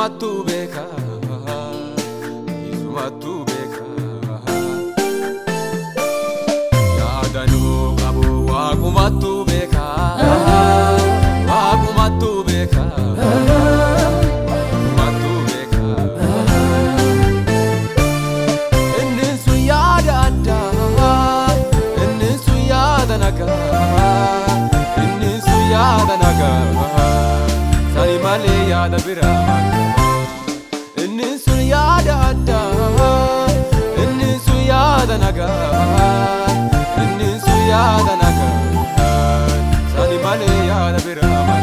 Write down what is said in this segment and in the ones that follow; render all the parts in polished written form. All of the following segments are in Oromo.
isumatu beka, isumatu beka. Yadanu kabu wakumatu beka, wakumatu beka, wakumatu beka. Innisu yada ada, innisu yada naga, innisu yada naga. Sani male yada birama, innisu yada ada, innisu yada naga, innisu yada naga. Sani male yada birama.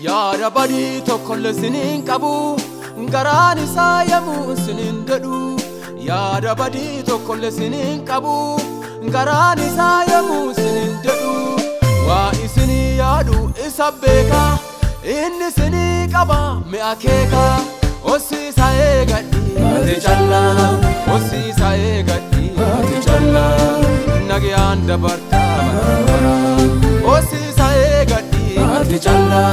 Yada badi to kolle sinin kabu. Garani sayamu sinin dadu, yada badi to kolle sinin kabu. Garani sayamu sinin dadu, wa isini yadu isabeka, inni sini kaba me akeka. Osi sae gadi ati challa, osi sae gadi ati challa. Nage anda barta bara, osi sae gadi ati challa,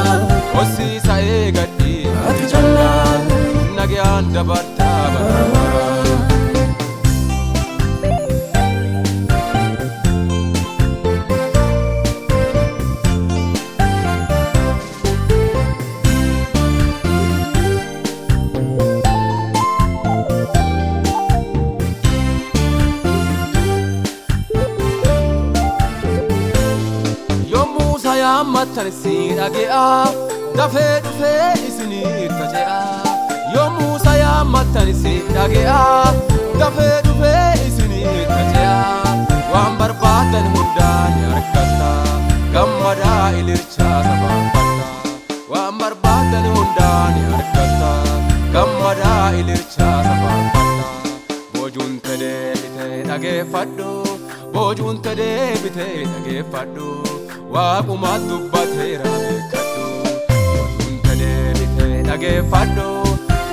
osi sae gadi ati challa. Nage anda barta bara. Matan sin agea, dafe dufe isini tajea. Yo Musa ya matan sin agea, dafe dufe isini tajea. Wan barbatan hundan yarkata, gammada ilircha sabakata. Wan barbatan hundan yarkata, gammada ilircha sabakata. Bojun tede bite dage faddo, bojun tede bite dage faddo. Wakuma dubbatera bekaddu, bojunta deebite dhageeffadhu,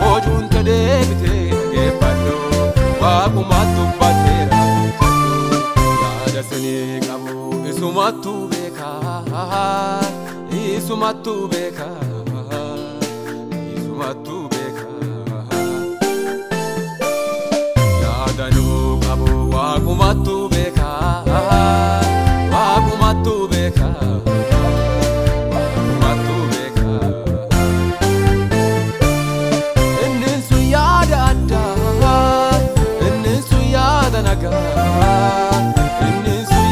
bojunta deebite dhageeffadhu. Wakuma dubbatera bekaddu, yaada sanii qabu isumatu beeka, isumatu beeka, isumatu beeka. Yaadanu qabu wakumatu beeka, wakumatu beeka. Innisu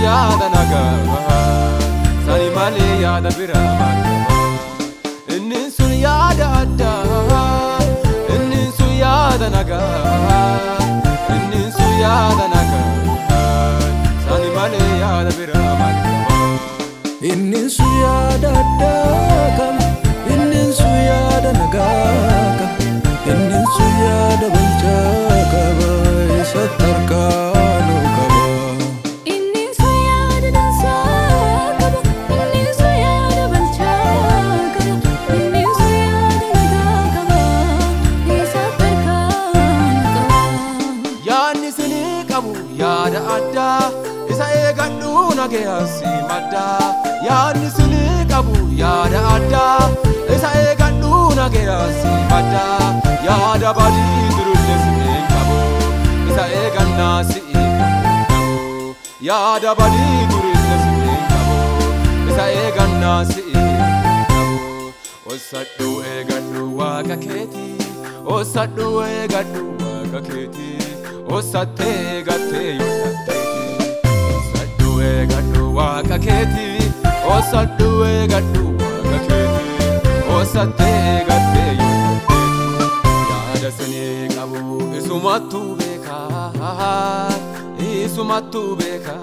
yada naga, sani male yada birama. Innisu yada ada, innisu yada naga, innisu yada naga, sani male yada birama. Innisu yada ada kan, innisu yada naga kan, innisu yada balcha kaba isatarka. Yada ada, isa egaddu nageyasi madda. Yaadni suni qabu yada ada, isa egaddu nageyasi madda. Yada badi durulle suni qabu, isa eganna si'i qabu. Yada badi durulle suni qabu, isa eganna si'i qabu. Osaddu egaddu waaqa keeti, osaddu egaddu waaqa keeti. Osate gate yodateti, osaddu egaddu waaqa keeti, osaddu egaddu waaqa keeti, osate gate yodateti. Yaada sanii qabu isumatu beeka, isumatu beeka,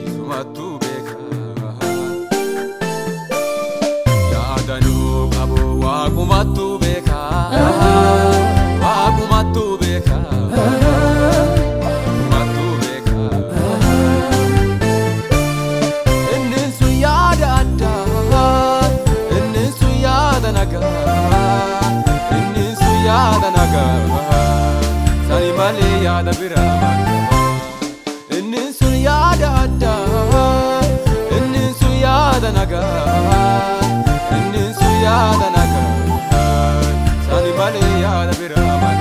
isumatu beeka. Yaadanu qabu waaqumatu beeka, waaqumatu beeka. Innisu yada ada, innisu yada naga, innisu yada naga. naga sani male yaada biraman innin sun yaada adda innin sun yaada naga innin sun yaada naga sani male yaada biraman